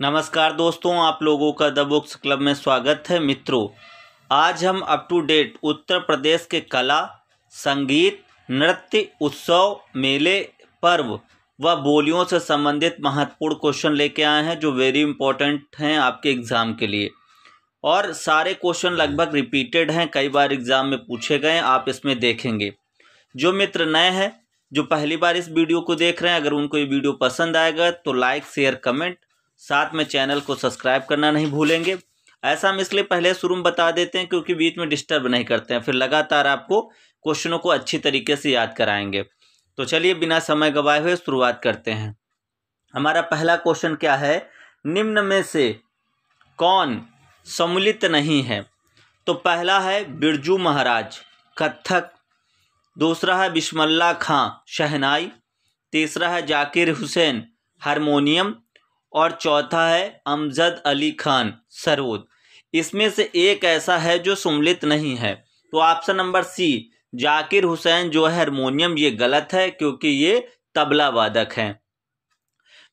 नमस्कार दोस्तों, आप लोगों का द बुक्स क्लब में स्वागत है। मित्रों, आज हम up to date Uttar Pradesh के कला, संगीत, नृत्य, उत्सव, मेले, पर्व व बोलियों से संबंधित महत्वपूर्ण क्वेश्चन लेके आए हैं जो वेरी इंपॉर्टेंट हैं आपके एग्ज़ाम के लिए। और सारे क्वेश्चन लगभग रिपीटेड हैं, कई बार एग्ज़ाम में पूछे गए, आप इसमें देखेंगे। जो मित्र नए हैं, जो पहली बार इस वीडियो को देख रहे हैं, अगर उनको ये वीडियो पसंद आएगा तो लाइक, शेयर, कमेंट, साथ में चैनल को सब्सक्राइब करना नहीं भूलेंगे। ऐसा हम इसलिए पहले शुरू में बता देते हैं क्योंकि बीच में डिस्टर्ब नहीं करते हैं, फिर लगातार आपको क्वेश्चनों को अच्छी तरीके से याद कराएंगे। तो चलिए बिना समय गवाए हुए शुरुआत करते हैं। हमारा पहला क्वेश्चन क्या है, निम्न में से कौन सम्मिलित नहीं है? तो पहला है बिरजू महाराज कत्थक, दूसरा है बिस्मिल्लाह खां शहनाई, तीसरा है जाकिर हुसैन हारमोनियम और चौथा है अमजद अली खान सरोद। इसमें से एक ऐसा है जो सम्मिलित नहीं है, तो option number C Zakir Hussain जो है हारमोनियम, ये गलत है क्योंकि ये तबला वादक हैं।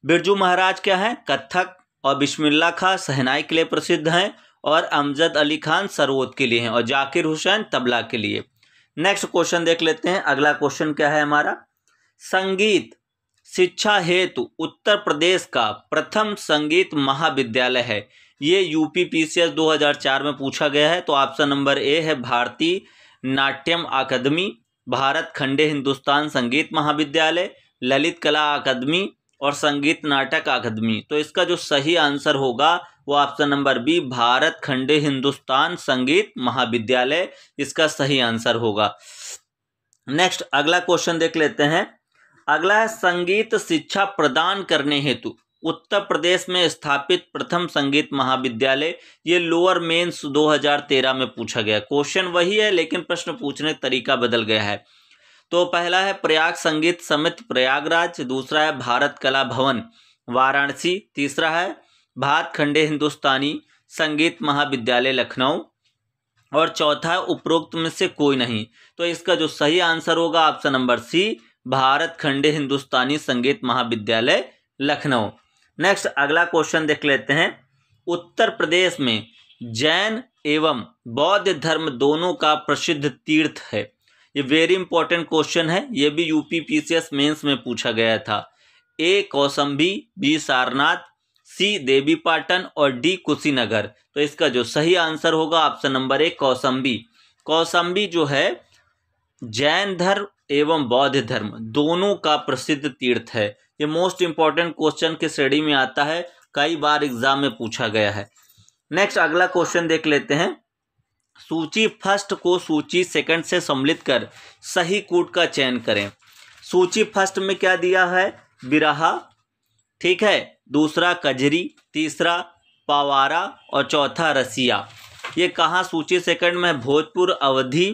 बिरजू महाराज क्या है? कत्थक, और बिस्मिल्लाह खां शहनाई के लिए प्रसिद्ध हैं, और अमजद अली खान सरोद के लिए हैं, और जाकिर हुसैन तबला के लिए। नेक्स्ट क्वेश्चन देख लेते हैं। अगला क्वेश्चन क्या है हमारा, संगीत शिक्षा हेतु उत्तर प्रदेश का प्रथम संगीत महाविद्यालय है। ये यूपी पीसीएस 2004 में पूछा गया है। तो ऑप्शन नंबर ए है भारतीय नाट्यम अकादमी, भारत खंडे हिंदुस्तान संगीत महाविद्यालय, ललित कला अकादमी और संगीत नाटक अकादमी। तो इसका जो सही आंसर होगा वो ऑप्शन नंबर बी भारत खंडे हिंदुस्तान संगीत महाविद्यालय, इसका सही आंसर होगा। नेक्स्ट अगला क्वेश्चन देख लेते हैं। अगला है संगीत शिक्षा प्रदान करने हेतु उत्तर प्रदेश में स्थापित प्रथम संगीत महाविद्यालय। ये लोअर मेंस 2013 में पूछा गया। क्वेश्चन वही है लेकिन प्रश्न पूछने का तरीका बदल गया है। तो पहला है प्रयाग संगीत समिति प्रयागराज, दूसरा है भारत कला भवन वाराणसी, तीसरा है भारत खंडे हिंदुस्तानी संगीत महाविद्यालय लखनऊ, और चौथा है उपरोक्त में से कोई नहीं। तो इसका जो सही आंसर होगा ऑप्शन नंबर सी भारत खंडे हिंदुस्तानी संगीत महाविद्यालय लखनऊ। नेक्स्ट अगला क्वेश्चन देख लेते हैं। उत्तर प्रदेश में जैन एवं बौद्ध धर्म दोनों का प्रसिद्ध तीर्थ है। ये वेरी इंपॉर्टेंट क्वेश्चन है, ये भी यूपी पीसीएस मेंस में पूछा गया था। ए कौसंबी, बी सारनाथ, सी देवीपाटन और डी कुशीनगर। तो इसका जो सही आंसर होगा option number A Kosambi. Kosambi जो है जैन धर्म एवं बौद्ध धर्म दोनों का प्रसिद्ध तीर्थ है। ये मोस्ट इंपॉर्टेंट क्वेश्चन के श्रेणी में आता है, कई बार एग्जाम में पूछा गया है। नेक्स्ट अगला क्वेश्चन देख लेते हैं। सूची फर्स्ट को सूची सेकंड से सम्मिलित कर सही कूट का चयन करें। सूची फर्स्ट में क्या दिया है? बिरहा, ठीक है, दूसरा कजरी, तीसरा पवारा और चौथा रसिया। ये कहाँ सूची सेकंड में? भोजपुर, अवधी,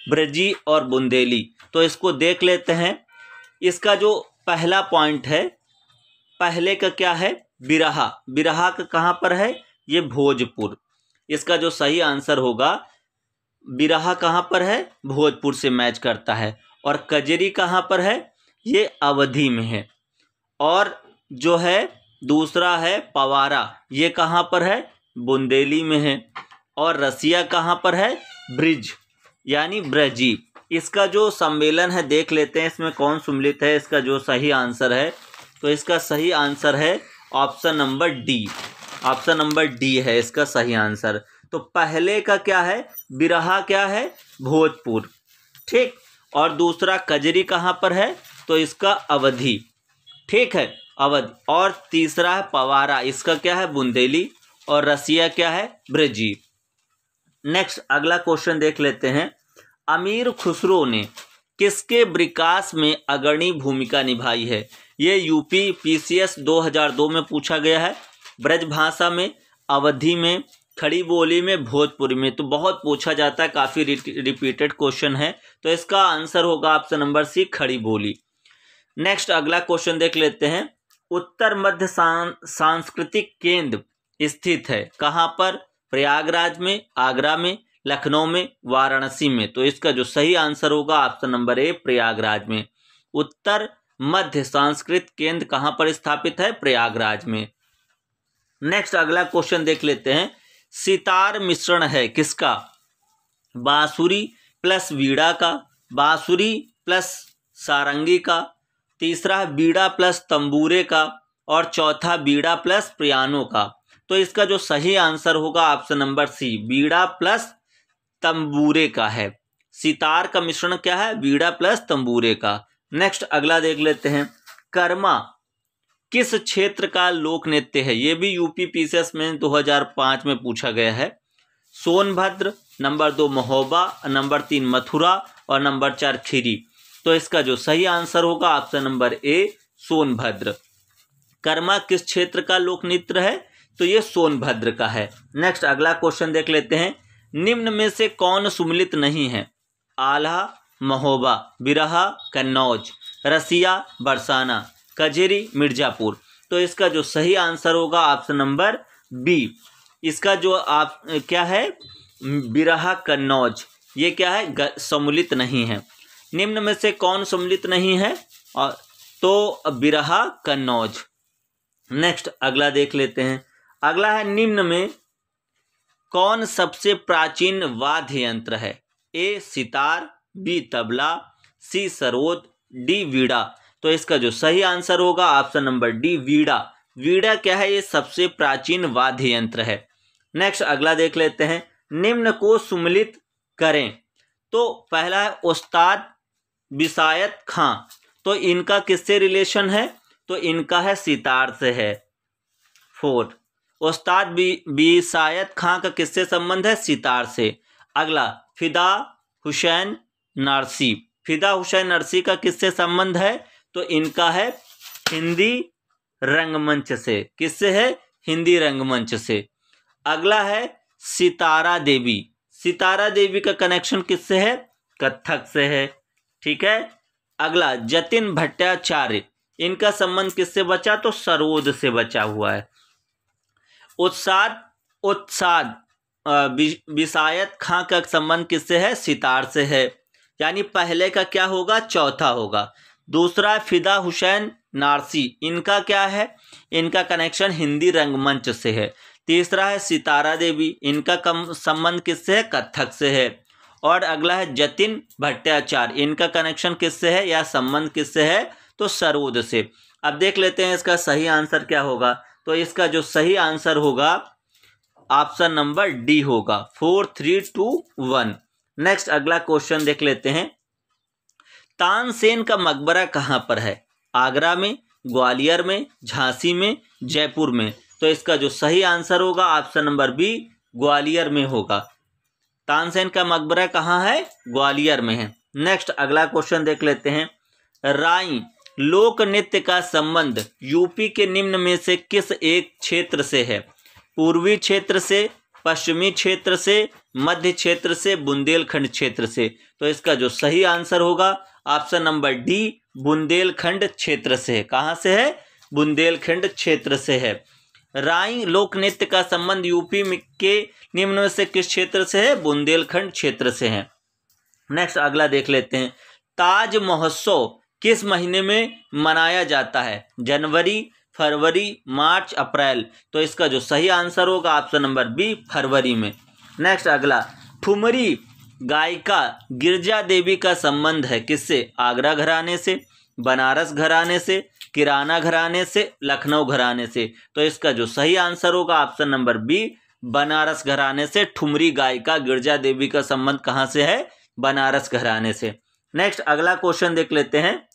ब्रजी और बुंदेली। तो इसको देख लेते हैं। इसका जो पहला पॉइंट है, पहले का क्या है? बिरहा। बिरहा का कहाँ पर है? ये भोजपुर। इसका जो सही आंसर होगा, बिरहा कहाँ पर है? भोजपुर से मैच करता है। और कजरी कहाँ पर है? ये अवधी में है। और जो है दूसरा है पवारा, ये कहाँ पर है? बुंदेली में है। और रसिया कहाँ पर है? ब्रिज यानी ब्रजी। इसका जो सम्मेलन है देख लेते हैं, इसमें कौन सम्मिलित है। इसका जो सही आंसर है, तो इसका सही आंसर है option number D. Option number D है इसका सही आंसर। तो पहले का क्या है? बिरहा क्या है? भोजपुर, ठीक। और दूसरा कजरी कहाँ पर है? तो इसका अवधी, ठीक है, अवध। और तीसरा है पवारा, इसका क्या है? बुंदेली। और रसिया क्या है? ब्रजी। नेक्स्ट अगला क्वेश्चन देख लेते हैं। अमीर खुसरो ने किसके विकास में अग्रणी भूमिका निभाई है? ये यूपी पीसीएस 2002 में पूछा गया है। ब्रज भाषा में, अवधी में, खड़ी बोली में, भोजपुरी में। तो बहुत पूछा जाता है, काफ़ी रिपीटेड क्वेश्चन है। तो इसका आंसर होगा ऑप्शन नंबर सी खड़ी बोली। नेक्स्ट अगला क्वेश्चन देख लेते हैं। उत्तर मध्य सांस्कृतिक केंद्र स्थित है कहाँ पर? प्रयागराज में, आगरा में, लखनऊ में, वाराणसी में। तो इसका जो सही आंसर होगा ऑप्शन नंबर ए प्रयागराज में। उत्तर मध्य सांस्कृतिक केंद्र कहाँ पर स्थापित है? प्रयागराज में। नेक्स्ट अगला क्वेश्चन देख लेते हैं। सितार मिश्रण है किसका? बांसुरी प्लस वीणा का, बांसुरी प्लस सारंगी का, तीसरा है बीड़ा प्लस तंबूरे का, और चौथा बीड़ा प्लस पियानो का। तो इसका जो सही आंसर होगा ऑप्शन नंबर सी, बीड़ा प्लस तंबूरे का है। सितार का मिश्रण क्या है? बीड़ा प्लस तंबूरे का। नेक्स्ट अगला देख लेते हैं। कर्मा किस क्षेत्र का लोक नृत्य है? ये भी यूपी पीसीएस में 2005 में पूछा गया है। सोनभद्र, नंबर 2 महोबा, नंबर 3 मथुरा और नंबर 4 खीरी। तो इसका जो सही आंसर होगा option number A, Sonbhadra. Karma किस क्षेत्र का लोक नृत्य है? तो ये सोनभद्र का है। नेक्स्ट अगला क्वेश्चन देख लेते हैं। निम्न में से कौन सुमिलित नहीं है? आल्हा, महोबा, बिरहा, कन्नौज, रसिया, बरसाना, कजेरी, मिर्जापुर। तो इसका जो सही आंसर होगा ऑप्शन नंबर बी। इसका जो आप क्या है? बिरहा, कन्नौज, ये क्या है? सम्मिलित नहीं है। निम्न में से कौन सम्मिलित नहीं है? और तो बिरहा, कन्नौज। नेक्स्ट अगला देख लेते हैं। अगला है निम्न में कौन सबसे प्राचीन वाद्य यंत्र है? ए सितार, बी तबला, सी सरोद, डी वीणा। तो इसका जो सही आंसर होगा ऑप्शन नंबर डी, वीणा। वीणा क्या है? ये सबसे प्राचीन वाद्य यंत्र है। नेक्स्ट अगला देख लेते हैं। निम्न को सुमिलित करें। तो पहला है उस्ताद बिसायत खां। तो इनका किससे रिलेशन है? तो इनका है सितार से है। 4 उस्ताद बिसायत खां का किससे संबंध है? सितार से। अगला फिदा हुसैन नरसी। फिदा हुसैन नरसी का किससे संबंध है? तो इनका है हिंदी रंगमंच से। किससे है? हिंदी रंगमंच से। अगला है सितारा देवी। सितारा देवी का कनेक्शन किससे है? कथक से है। ठीक है। अगला जतिन भट्टाचार्य, इनका संबंध किससे बचा? तो सरोद से बचा हुआ है। उत्साद बिसायत खां का संबंध किससे है? सितार से है। यानी पहले का क्या होगा? चौथा होगा। दूसरा फिदा हुसैन नारसी, इनका क्या है? इनका कनेक्शन हिंदी रंगमंच से है। तीसरा है सितारा देवी, इनका संबंध किससे है? कथक से है। और अगला है जतिन भट्टाचार्य, इनका कनेक्शन किससे है या संबंध किससे है? तो सरोद से। अब देख लेते हैं इसका सही आंसर क्या होगा। तो इसका जो सही आंसर होगा ऑप्शन नंबर डी होगा, 4 3 2 1। नेक्स्ट अगला क्वेश्चन देख लेते हैं। तानसेन का मकबरा कहाँ पर है? आगरा में, ग्वालियर में, झांसी में, जयपुर में। तो इसका जो सही आंसर होगा ऑप्शन नंबर बी, ग्वालियर में होगा। तानसेन का मकबरा कहाँ है? ग्वालियर में है। नेक्स्ट अगला क्वेश्चन देख लेते हैं। राई लोक नृत्य का संबंध यूपी के निम्न में से किस एक क्षेत्र से है? पूर्वी क्षेत्र से, पश्चिमी क्षेत्र से, मध्य क्षेत्र से, बुंदेलखंड क्षेत्र से। तो इसका जो सही आंसर होगा ऑप्शन नंबर डी, बुंदेलखंड क्षेत्र से है। कहाँ से है? बुंदेलखंड क्षेत्र से है। राई लोक नृत्य का संबंध यूपी के निम्न में से किस क्षेत्र से है? बुंदेलखंड क्षेत्र से है। नेक्स्ट अगला देख लेते हैं। ताज महोत्सव किस महीने में मनाया जाता है? जनवरी, फरवरी, मार्च, अप्रैल। तो इसका जो सही आंसर होगा ऑप्शन नंबर बी, फरवरी में। नेक्स्ट अगला, ठुमरी गायिका गिरजा देवी का संबंध है किससे? आगरा घराने से, बनारस घराने से, किराना घराने से, लखनऊ घराने से। तो इसका जो सही आंसर होगा ऑप्शन नंबर बी, बनारस घराने से। ठुमरी गायिका गिरजा देवी का संबंध कहाँ से है? बनारस घराने से। नेक्स्ट अगला क्वेश्चन देख लेते हैं।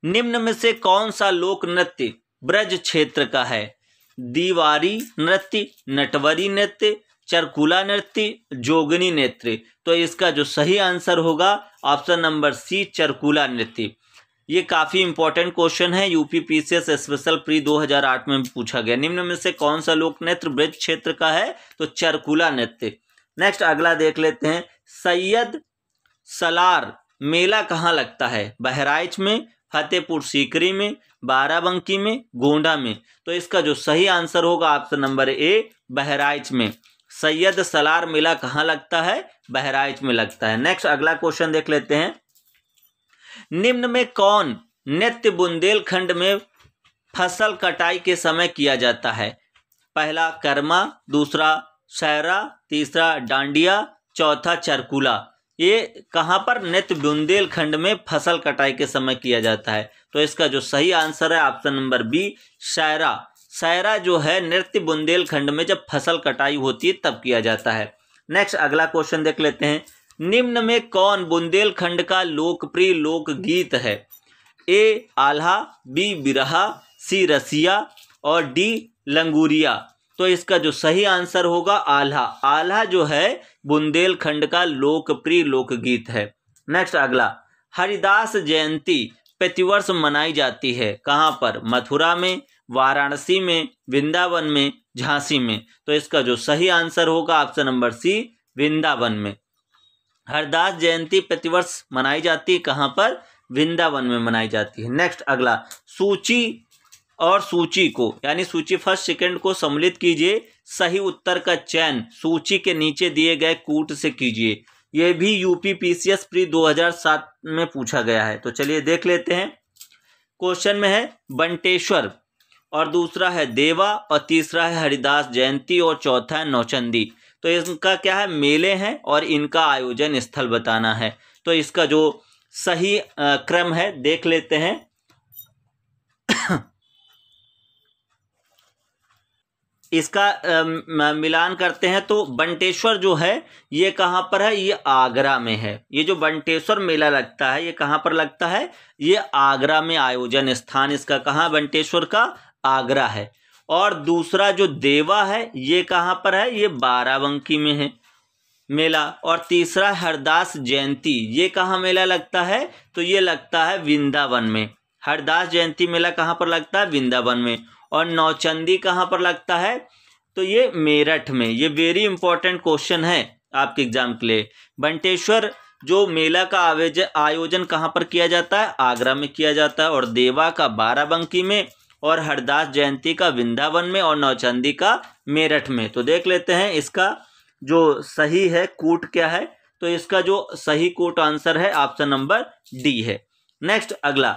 निम्न में से कौन सा लोक नृत्य ब्रज क्षेत्र का है? दीवारी नृत्य, नटवरी नृत्य, चरकुला नृत्य, जोगनी नृत्य। तो इसका जो सही आंसर होगा ऑप्शन नंबर सी, चरकुला नृत्य। ये काफ़ी इंपॉर्टेंट क्वेश्चन है, यूपी पीसीएस स्पेशल प्री 2008 में भी पूछा गया। निम्न में से कौन सा लोक नृत्य ब्रज क्षेत्र का है? तो चरकुला नृत्य। नेक्स्ट अगला देख लेते हैं। सैयद सलार मेला कहाँ लगता है? बहराइच में, फतेहपुर सीकरी में, बाराबंकी में, गोंडा में। तो इसका जो सही आंसर होगा ऑप्शन नंबर ए, बहराइच में। सैयद सलार मेला कहाँ लगता है? बहराइच में लगता है। नेक्स्ट अगला क्वेश्चन देख लेते हैं। निम्न में कौन नृत्य बुंदेलखंड में फसल कटाई के समय किया जाता है? पहला कर्मा, दूसरा शायरा, तीसरा डांडिया, चौथा चरकुला। ये कहाँ पर? नृत्य बुंदेलखंड में फसल कटाई के समय किया जाता है। तो इसका जो सही आंसर है ऑप्शन नंबर बी, शायरा। शायरा जो है नृत्य बुंदेलखंड में जब फसल कटाई होती है तब किया जाता है। नेक्स्ट अगला क्वेश्चन देख लेते हैं। निम्न में कौन बुंदेलखंड का लोकप्रिय लोकगीत है? ए आल्हा, बी बिरहा, सी रसिया और डी लंगूरिया। तो इसका जो सही आंसर होगा आल्हा। आल्हा जो है बुंदेलखंड का लोकप्रिय लोकगीत है। नेक्स्ट अगला, हरिदास जयंती प्रतिवर्ष मनाई जाती है कहाँ पर? मथुरा में, वाराणसी में, वृंदावन में, झांसी में। तो इसका जो सही आंसर होगा ऑप्शन नंबर सी, वृंदावन में। हरिदास जयंती प्रतिवर्ष मनाई जाती है कहाँ पर? वृंदावन में मनाई जाती है। नेक्स्ट अगला, सूची और सूची को यानी सूची फर्स्ट सेकंड को सम्मिलित कीजिए। सही उत्तर का चयन सूची के नीचे दिए गए कूट से कीजिए। यह भी यूपी पीसीएस प्री 2007 में पूछा गया है। तो चलिए देख लेते हैं। क्वेश्चन में है बंटेश्वर, और दूसरा है देवा, और तीसरा है हरिदास जयंती, और चौथा है नौचंदी। तो इनका क्या है? मेले हैं और इनका आयोजन स्थल बताना है। तो इसका जो सही क्रम है देख लेते हैं। इसका मिलान करते हैं तो बंटेश्वर जो है ये कहाँ पर है? ये आगरा में है। ये जो बंटेश्वर मेला लगता है ये कहाँ पर लगता है? ये आगरा में आयोजन स्थान इसका कहाँ? बंटेश्वर का आगरा है। और दूसरा जो देवा है ये कहाँ पर है? ये बाराबंकी में है मेला। और तीसरा हरदास जयंती, ये कहाँ मेला लगता है? तो ये लगता है वृंदावन में। हरदास जयंती मेला कहाँ पर लगता है? वृंदावन में। और नौचंदी कहाँ पर लगता है? तो ये मेरठ में। ये वेरी इंपॉर्टेंट क्वेश्चन है आपके एग्जाम के लिए। बंटेश्वर जो मेला का आयोजन कहाँ पर किया जाता है? आगरा में किया जाता है। और देवा का बाराबंकी में, और हरदास जयंती का वृंदावन में, और नौचंदी का मेरठ में। तो देख लेते हैं इसका जो सही है कूट क्या है। तो इसका जो सही कूट आंसर है ऑप्शन नंबर डी है। नेक्स्ट अगला,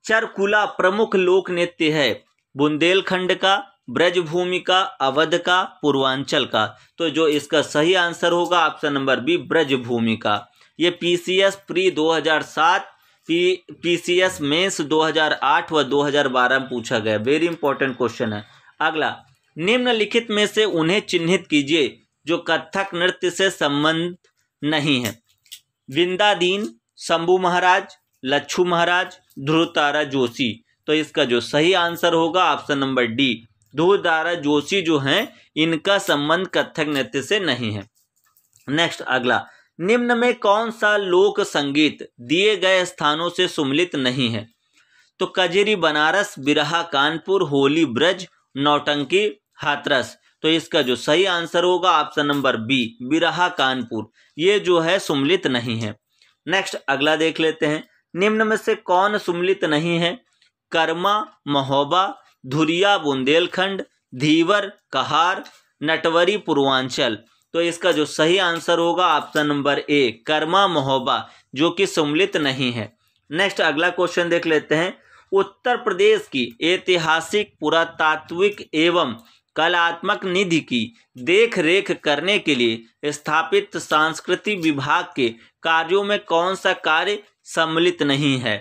चरकुला प्रमुख लोक नृत्य है बुंदेलखंड का, ब्रजभूमि का, अवध का, पूर्वांचल का। तो जो इसका सही आंसर होगा ऑप्शन नंबर बी, ब्रजभूमि का। ये पीसीएस प्री 2007, पीसीएस मेंस 2008 व 2012 में पूछा गया। वेरी इंपॉर्टेंट क्वेश्चन है। अगला, निम्नलिखित में से उन्हें चिन्हित कीजिए जो कथक नृत्य से संबंध नहीं है। विंदादीन, शंभू महाराज, लच्छू महाराज, ध्रुवतारा जोशी। तो इसका जो सही आंसर होगा ऑप्शन नंबर डी, ध्रुवतारा जोशी जो हैं इनका संबंध कथक नृत्य से नहीं है। नेक्स्ट अगला, निम्न में कौन सा लोक संगीत दिए गए स्थानों से सुमिलित नहीं है? तो कजरी बनारस, बिरहा कानपुर, होली ब्रज, नौटंकी हाथरस। तो इसका जो सही आंसर होगा ऑप्शन नंबर बी, बिरहा कानपुर। ये जो है सुमिलित नहीं है। नेक्स्ट अगला देख लेते हैं। निम्न में से कौन सुमिलित नहीं है? कर्मा महोबा, धुरिया बुंदेलखंड, धीवर कहार, नटवरी पूर्वांचल। तो इसका जो सही आंसर होगा option number A, Karma Mahoba, जो कि सुमिलित नहीं है। नेक्स्ट अगला क्वेश्चन देख लेते हैं। उत्तर प्रदेश की ऐतिहासिक, पुरातात्विक एवं कलात्मक निधि की देख रेख करने के लिए स्थापित सांस्कृतिक विभाग के कार्यों में कौन सा कार्य सम्मिलित नहीं है?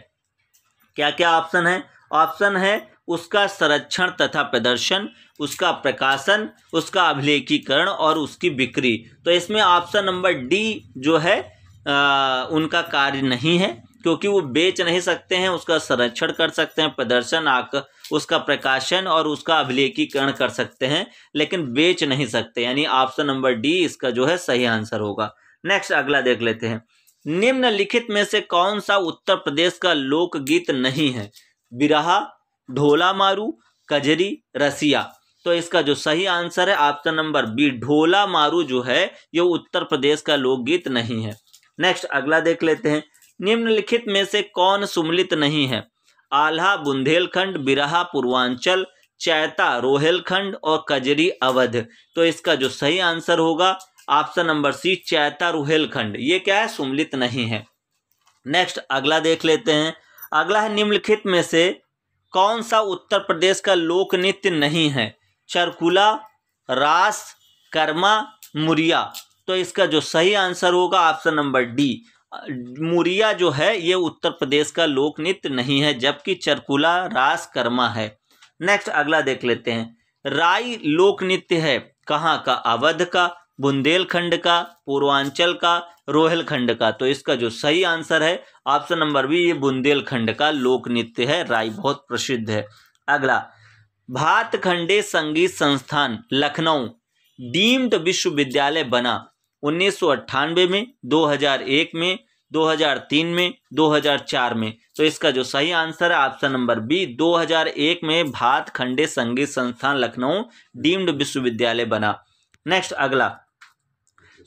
क्या क्या ऑप्शन है? ऑप्शन है उसका संरक्षण तथा प्रदर्शन, उसका प्रकाशन, उसका अभिलेखीकरण और उसकी बिक्री। तो इसमें ऑप्शन नंबर डी जो है उनका कार्य नहीं है, क्योंकि वो बेच नहीं सकते हैं। उसका संरक्षण कर सकते हैं, प्रदर्शन उसका प्रकाशन और उसका अभिलेखीकरण कर सकते हैं, लेकिन बेच नहीं सकते। यानी ऑप्शन नंबर डी इसका जो है सही आंसर होगा। नेक्स्ट अगला देख लेते हैं। निम्नलिखित में से कौन सा उत्तर प्रदेश का लोकगीत नहीं है? बिरहा, ढोला मारू, कजरी, रसिया। तो इसका जो सही आंसर है ऑप्शन नंबर बी, ढोला मारू जो है ये उत्तर प्रदेश का लोकगीत नहीं है। नेक्स्ट अगला देख लेते हैं। निम्नलिखित में से कौन सुमिलित नहीं है? आल्हा बुंदेलखंड, बिरहा पूर्वांचल, चैता रोहेलखंड और कजरी अवध। तो इसका जो सही आंसर होगा ऑप्शन नंबर सी, चैता रोहेलखंड। ये क्या है? सुमिलित नहीं है। नेक्स्ट अगला देख लेते हैं। अगला है निम्नलिखित में से कौन सा उत्तर प्रदेश का लोक नृत्य नहीं है? चरकुला, रास, कर्मा, मुरिया। तो इसका जो सही आंसर होगा ऑप्शन नंबर डी, मुरिया जो है ये उत्तर प्रदेश का लोक नृत्य नहीं है, जबकि चरकुला, रास, कर्मा है। नेक्स्ट अगला देख लेते हैं। राई लोक नृत्य है कहाँ का? अवध का, बुंदेलखंड का, पूर्वांचल का, रोहिलखंड का। तो इसका जो सही आंसर है ऑप्शन नंबर बी, ये बुंदेलखंड का लोक नृत्य है। राई बहुत प्रसिद्ध है। अगला, भातखंडे संगीत संस्थान लखनऊ डीम्ड विश्वविद्यालय बना 1998 में, 2001 में, 2003 में, 2004 में। तो इसका जो सही आंसर है ऑप्शन नंबर बी, 2001 में भातखंडे संगीत संस्थान लखनऊ डीम्ड विश्वविद्यालय बना। नेक्स्ट अगला,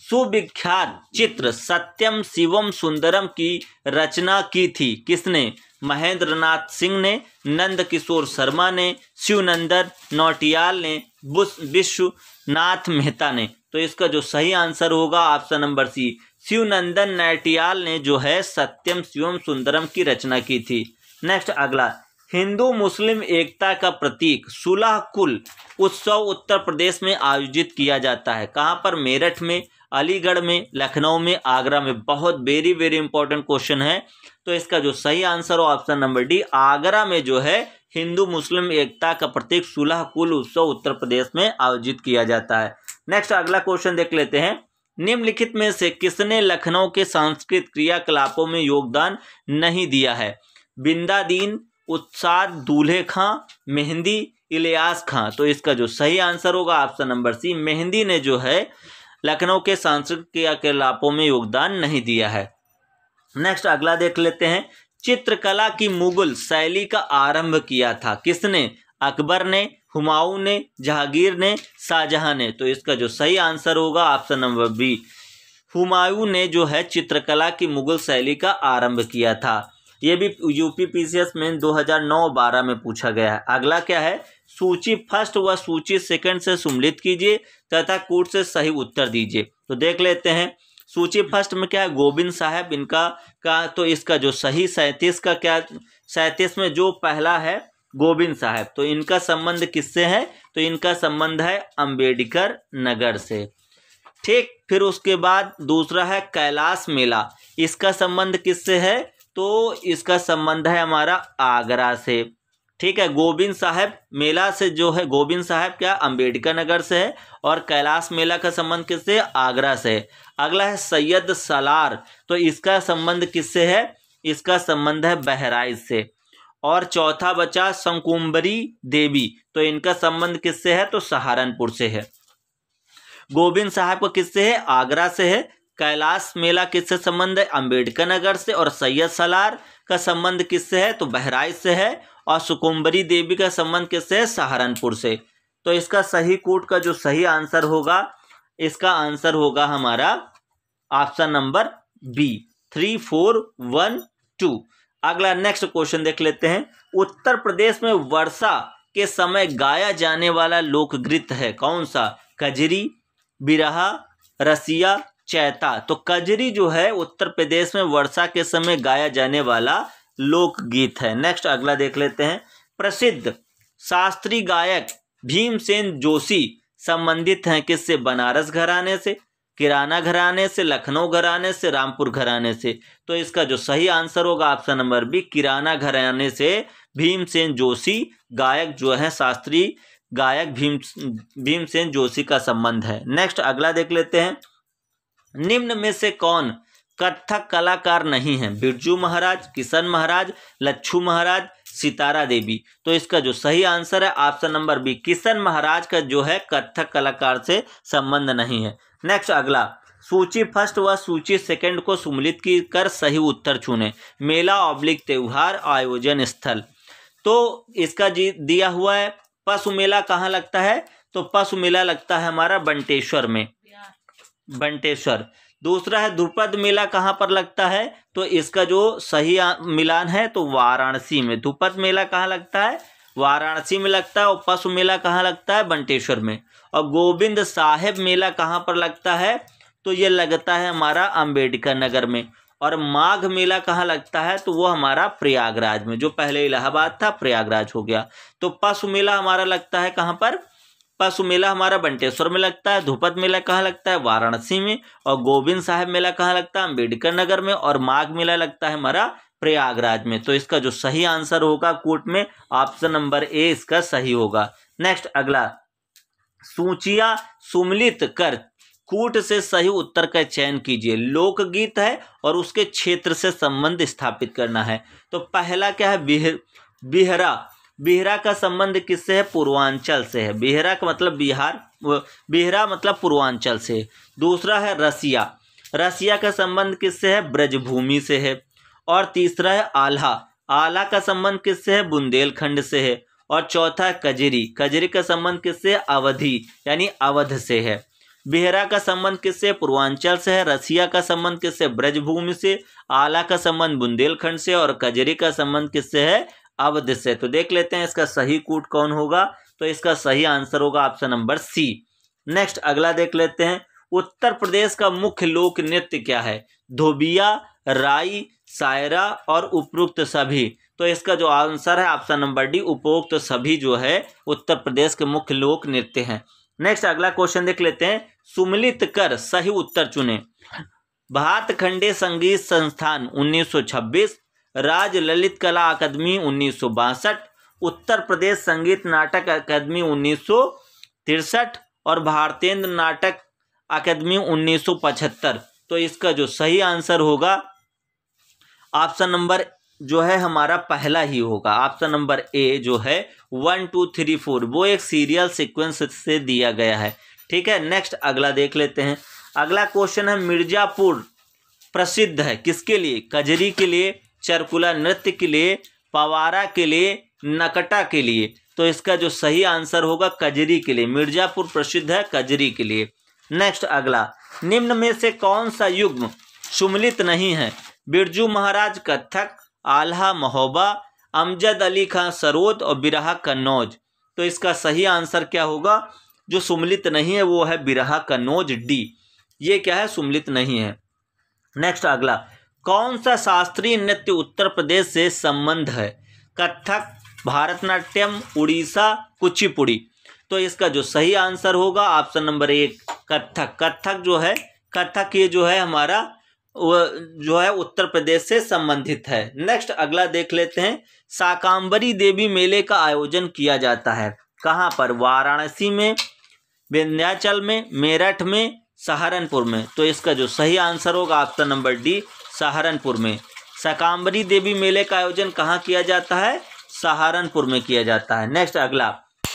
सुविख्यात चित्र सत्यम शिवम सुंदरम की रचना की थी किसने? महेंद्र नाथ सिंह ने, नंद किशोर शर्मा ने, शिवनंदन नौटियाल ने, विश्वनाथ मेहता ने। तो इसका जो सही आंसर होगा option number C, Shivnandan Nautiyal ने जो है सत्यम शिवम सुंदरम की रचना की थी। नेक्स्ट अगला, हिंदू मुस्लिम एकता का प्रतीक सुलह कुल उत्सव उत्तर प्रदेश में आयोजित किया जाता है कहाँ पर? मेरठ में, अलीगढ़ में, लखनऊ में, आगरा में। बहुत वेरी वेरी इंपॉर्टेंट क्वेश्चन है। तो इसका जो सही आंसर हो ऑप्शन नंबर डी, आगरा में जो है हिंदू मुस्लिम एकता का प्रतीक सुलह कुल उत्सव उत्तर प्रदेश में आयोजित किया जाता है। नेक्स्ट अगला क्वेश्चन देख लेते हैं। निम्नलिखित में से किसने लखनऊ के सांस्कृतिक क्रियाकलापों में योगदान नहीं दिया है? बिंदादीन, उत्साद, दूल्हे खां, मेहंदी, इलियास खां। तो इसका जो सही आंसर होगा ऑप्शन नंबर सी, मेहंदी ने जो है लखनऊ के सांस्कृतिक क्रियाकलापों में योगदान नहीं दिया है। नेक्स्ट अगला देख लेते हैं। चित्रकला की मुगल शैली का आरंभ किया था किसने? अकबर ने, हुमायूं ने, जहांगीर ने, शाहजहां ने। तो इसका जो सही आंसर होगा ऑप्शन नंबर बी, हुमायूं ने जो है चित्रकला की मुगल शैली का आरंभ किया था। ये भी यूपी पीसीएस में 2009-12 में पूछा गया है। अगला क्या है? सूची फर्स्ट व सूची सेकंड से सम्मिलित कीजिए तथा कूट से सही उत्तर दीजिए। तो देख लेते हैं। सूची फर्स्ट में क्या है? गोविंद साहब इनका का। तो इसका जो सही 37 का क्या, 37 में जो पहला है गोविंद साहब, तो इनका संबंध किससे है? तो इनका संबंध है अंबेडकर नगर से। ठीक, फिर उसके बाद दूसरा है कैलाश मेला, इसका संबंध किससे है? तो इसका संबंध है हमारा आगरा से। ठीक है, गोविंद साहब मेला से जो है, गोविंद साहब क्या अंबेडकर नगर से है, और कैलाश मेला का संबंध किससे? आगरा से। अगला है सैयद सालार, तो इसका संबंध किससे है? इसका संबंध है बहराइच से। और चौथा बचा शंकुम्बरी देवी, तो इनका संबंध किससे है? तो सहारनपुर से है। गोविंद साहब को किससे है? आगरा से है। कैलाश मेला किससे संबंध है? अंबेडकर नगर से। और सैयद सालार का संबंध किससे है? तो बहराइच से है। और शंकुम्बरी देवी का संबंध किससे है? सहारनपुर से। तो इसका सही कोट का जो सही आंसर होगा, इसका आंसर होगा हमारा ऑप्शन नंबर बी, 3, 4, 1, 2। अगला नेक्स्ट क्वेश्चन देख लेते हैं। उत्तर प्रदेश में वर्षा के समय गाया जाने वाला लोकगीत है कौन सा? कजरी, बिरहा, रसिया, चैता। तो कजरी जो है उत्तर प्रदेश में वर्षा के समय गाया जाने वाला लोकगीत है। नेक्स्ट अगला देख लेते हैं। प्रसिद्ध शास्त्रीय गायक भीमसेन जोशी संबंधित हैं किससे? बनारस घराने से, किराना घराने से, लखनऊ घराने से, रामपुर घराने से। तो इसका जो सही आंसर होगा ऑप्शन नंबर बी, किराना घराने से भीमसेन जोशी गायक जो है, शास्त्रीय गायक भीमसेन जोशी का संबंध है। नेक्स्ट अगला देख लेते हैं। निम्न में से कौन कथक कलाकार नहीं है? बिरजू महाराज, किशन महाराज, लच्छू महाराज, सितारा देवी। तो इसका जो सही आंसर है ऑप्शन नंबर बी, किशन महाराज का जो है कथक कलाकार से संबंध नहीं है। नेक्स्ट अगला, सूची फर्स्ट व सूची सेकंड को सम्मिलित कर सही उत्तर चुने। मेला ऑब्लिक त्योहार आयोजन स्थल, तो इसका दिया हुआ है पशु मेला कहाँ लगता है? तो पशु मेला लगता है हमारा बंटेश्वर में, बंटेश्वर। दूसरा है ध्रुपद मेला कहाँ पर लगता है? तो इसका जो सही मिलान है तो वाराणसी में। ध्रुपद मेला कहाँ लगता है? वाराणसी में लगता है। और पशु मेला कहाँ लगता है? बंटेश्वर में। और गोविंद साहेब मेला कहाँ पर लगता है? तो ये लगता है हमारा अंबेडकर नगर में। और माघ मेला कहाँ लगता है? तो वो हमारा प्रयागराज में, जो पहले इलाहाबाद था प्रयागराज हो गया। तो पशु मेला हमारा लगता है कहाँ पर? पशु मेला हमारा बंटेश्वर में लगता है, ध्रुपद मेला कहाँ लगता है, वाराणसी में, और गोविंद साहब मेला कहाँ लगता है, अम्बेडकर नगर में, और माघ मेला लगता है हमारा प्रयागराज में। तो इसका जो सही आंसर होगा कूट में, ऑप्शन नंबर ए इसका सही होगा। नेक्स्ट अगला, सूचियां सुमिलित कर कूट से सही उत्तर का चयन कीजिए। लोकगीत है और उसके क्षेत्र से संबंध स्थापित करना है। तो पहला क्या है, बिहरा। बिहरा का संबंध किससे है, पूर्वांचल से है। बिहरा का मतलब बिहार, बिहरा मतलब पूर्वांचल से। दूसरा है रसिया। रसिया का संबंध किससे है, ब्रजभूमि से है। और तीसरा है आल्हा। आल्हा का संबंध किससे है, बुंदेलखंड से है। और चौथा है कजरी। कजरी का संबंध किससे है, अवधि यानी अवध से है। बिहरा का संबंध किससे, पूर्वांचल से है। रसिया का संबंध किससे, ब्रजभूमि से। आला का संबंध बुंदेलखंड से। और कजरी का संबंध किससे है, अवध से। तो देख लेते हैं इसका सही कूट कौन होगा। तो इसका सही आंसर होगा ऑप्शन नंबर सी। नेक्स्ट अगला देख लेते हैं, उत्तर प्रदेश का मुख्य लोक नृत्य क्या है, धोबिया, राई, सायरा और उपरोक्त सभी। तो इसका जो आंसर है ऑप्शन नंबर डी, उपरोक्त सभी जो है उत्तर प्रदेश के मुख्य लोक नृत्य हैं। नेक्स्ट अगला क्वेश्चन देख लेते हैं, सुमिलित कर सही उत्तर चुने। भातखंडे संगीत संस्थान 1926, राज ललित कला अकादमी 1962, उत्तर प्रदेश संगीत नाटक अकादमी 1963 और भारतेंद्र नाटक अकादमी 1975। तो इसका जो सही आंसर होगा ऑप्शन नंबर जो है हमारा पहला ही होगा। ऑप्शन नंबर ए जो है 1 2 3 4 वो एक सीरियल सीक्वेंस से दिया गया है। ठीक है, नेक्स्ट अगला देख लेते हैं। अगला क्वेश्चन है, मिर्जापुर प्रसिद्ध है किसके लिए, कजरी के लिए, चरकुला नृत्य के लिए, पवारा के लिए, नकटा के लिए। तो इसका जो सही आंसर होगा कजरी के लिए। मिर्जापुर प्रसिद्ध है कजरी के लिए। नेक्स्ट अगला, निम्न में से कौन सा युग्म सुमिलित नहीं है, बिरजू महाराज कत्थक, आल्हा महोबा, अमजद अली खां सरोद और बिरहा कन्नौज। तो इसका सही आंसर क्या होगा, जो सुमिलित नहीं है वो है बिरहा कन्नौज, डी। ये क्या है, सुमिलित नहीं है। नेक्स्ट अगला, कौन सा शास्त्रीय नृत्य उत्तर प्रदेश से संबंध है, कत्थक, भारतनाट्यम, उड़ीसा, कुचिपुड़ी। तो इसका जो सही आंसर होगा ऑप्शन नंबर एक, कत्थक। कत्थक जो है, कत्थक ये जो है हमारा वो जो है उत्तर प्रदेश से संबंधित है। नेक्स्ट अगला देख लेते हैं, शाकांबरी देवी मेले का आयोजन किया जाता है कहाँ पर, वाराणसी में, विंध्याचल में, मेरठ में, सहारनपुर में। तो इसका जो सही आंसर होगा ऑप्शन नंबर डी, सहारनपुर में। शाकांबरी देवी मेले का आयोजन कहाँ किया जाता है, सहारनपुर में किया जाता है। नेक्स्ट अगला,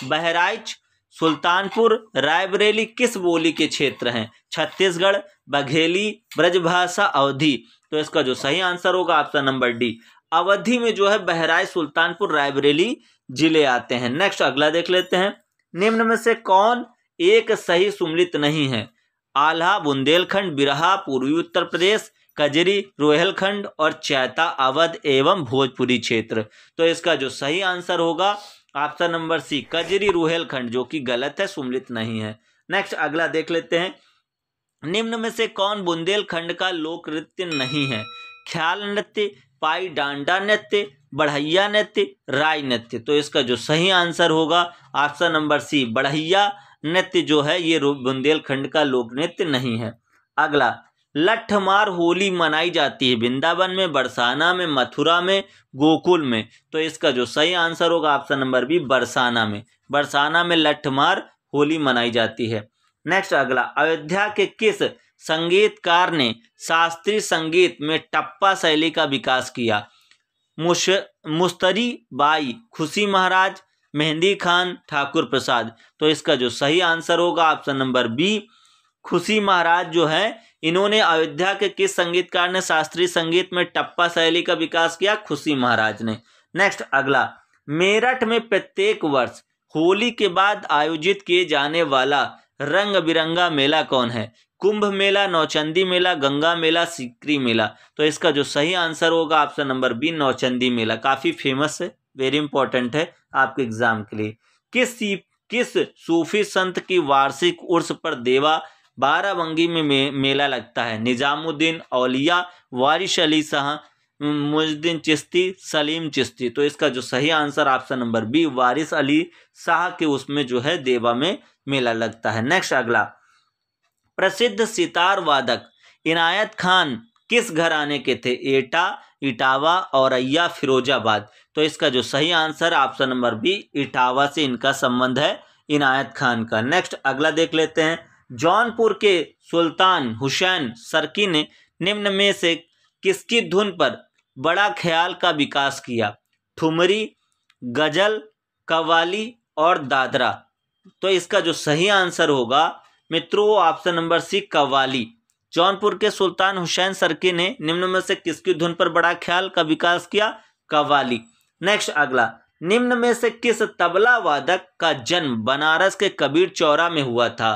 बहराइच, सुल्तानपुर, रायबरेली किस बोली के क्षेत्र हैं, छत्तीसगढ़, बघेली, ब्रजभाषा, अवधी। तो इसका जो सही आंसर होगा ऑप्शन नंबर डी, अवधी में जो है बहराइच, सुल्तानपुर, रायबरेली जिले आते हैं। नेक्स्ट अगला देख लेते हैं, निम्न में से कौन एक सही सुमिलित नहीं है, आल्हा बुंदेलखंड, बिरहा पूर्वी उत्तर प्रदेश, कजरी रोहेलखंड और चैता अवध एवं भोजपुरी क्षेत्र। तो इसका जो सही आंसर होगा ऑप्शन नंबर सी, कजरी रोहेलखंड, जो कि गलत है, सुमिलित नहीं है। नेक्स्ट अगला देख लेते हैं, निम्न में से कौन बुंदेलखंड का लोक नृत्य नहीं है, ख्याल नृत्य, पाई डांडा नृत्य, बढ़ैया नृत्य, राय नृत्य। तो इसका जो सही आंसर होगा ऑप्शन नंबर सी, बढ़ैया नृत्य जो है ये बुंदेलखंड का लोक नृत्य नहीं है। अगला, लठमार होली मनाई जाती है वृंदावन में, बरसाना में, मथुरा में, गोकुल में। तो इसका जो सही आंसर होगा ऑप्शन नंबर बी, बरसाना में। बरसाना में लठमार होली मनाई जाती है। नेक्स्ट अगला, अयोध्या के किस संगीतकार ने शास्त्रीय संगीत में टप्पा शैली का विकास किया, मुस्तरी बाई, खुशी महाराज, मेहंदी खान, ठाकुर प्रसाद। तो इसका जो सही आंसर होगा ऑप्शन नंबर बी, खुशी महाराज जो है इन्होंने अयोध्या के किस संगीतकार ने शास्त्रीय संगीत में टप्पा शैली का विकास किया, खुशी महाराज ने। नेक्स्ट अगला, मेरठ में प्रत्येक वर्ष होली के बाद आयोजित किए जाने वाला रंग बिरंगा मेला कौन है, कुंभ मेला, नौचंदी मेला, गंगा मेला, सिकरी मेला। तो इसका जो सही आंसर होगा ऑप्शन नंबर बी, नौचंदी मेला। काफी फेमस है, वेरी इंपॉर्टेंट है आपके एग्जाम के लिए। किस सूफी संत की वार्षिक उर्स पर देवा बाराबंकी में मेला लगता है, निजामुद्दीन औलिया, वारिस अली शाह, मुजुद्दीन चिश्ती, सलीम चिश्ती। तो इसका जो सही आंसर ऑप्शन नंबर बी, वारिस अली शाह के उसमें जो है देवा में मेला लगता है। नेक्स्ट अगला, प्रसिद्ध सितार वादक इनायत खान किस घराने के थे? एटा, इटावा, औरैया, फिरोजाबाद। तो इसका जो सही answer option number B, Etawah से इनका संबंध है, इनायत खान का। नेक्स्ट अगला देख लेते हैं, जौनपुर के सुल्तान हुसैन सर्की ने निम्न में से किसकी धुन पर बड़ा ख्याल का विकास किया? ठुमरी, गजल, कव्वाली और दादरा। तो इसका जो सही आंसर होगा मित्रों option number C, qawwali. Jaunpur के सुल्तान हुसैन सर्की ने निम्न में से किसकी धुन पर बड़ा ख्याल का विकास किया? कव्वाली। नेक्स्ट अगला, निम्न में से किस तबला वादक का जन्म बनारस के कबीर चौरा में हुआ था?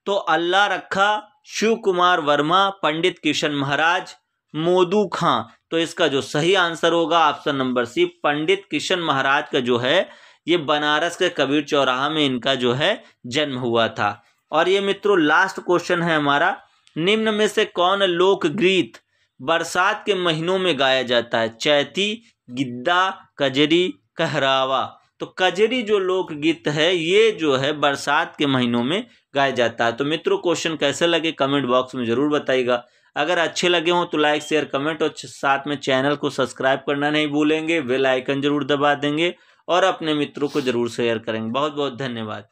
तो अल्लाह रखा, शिव कुमार वर्मा, पंडित किशन महाराज, मोदू खां। तो इसका जो सही आंसर होगा ऑप्शन नंबर सी, पंडित किशन महाराज का जो है ये बनारस के कबीर चौराहा में इनका जो है जन्म हुआ था। और ये मित्रों लास्ट क्वेश्चन है हमारा, निम्न में से कौन लोकगीत बरसात के महीनों में गाया जाता है? चैती, गिद्दा, कजरी, कहरावा। तो कजरी जो लोकगीत है ये जो है बरसात के महीनों में गाया जाता है। तो मित्रों क्वेश्चन कैसे लगे कमेंट बॉक्स में जरूर बताइएगा। अगर अच्छे लगे हों तो लाइक, शेयर, कमेंट और साथ में चैनल को सब्सक्राइब करना नहीं भूलेंगे, बेल आइकन जरूर दबा देंगे और अपने मित्रों को जरूर शेयर करेंगे। बहुत बहुत धन्यवाद।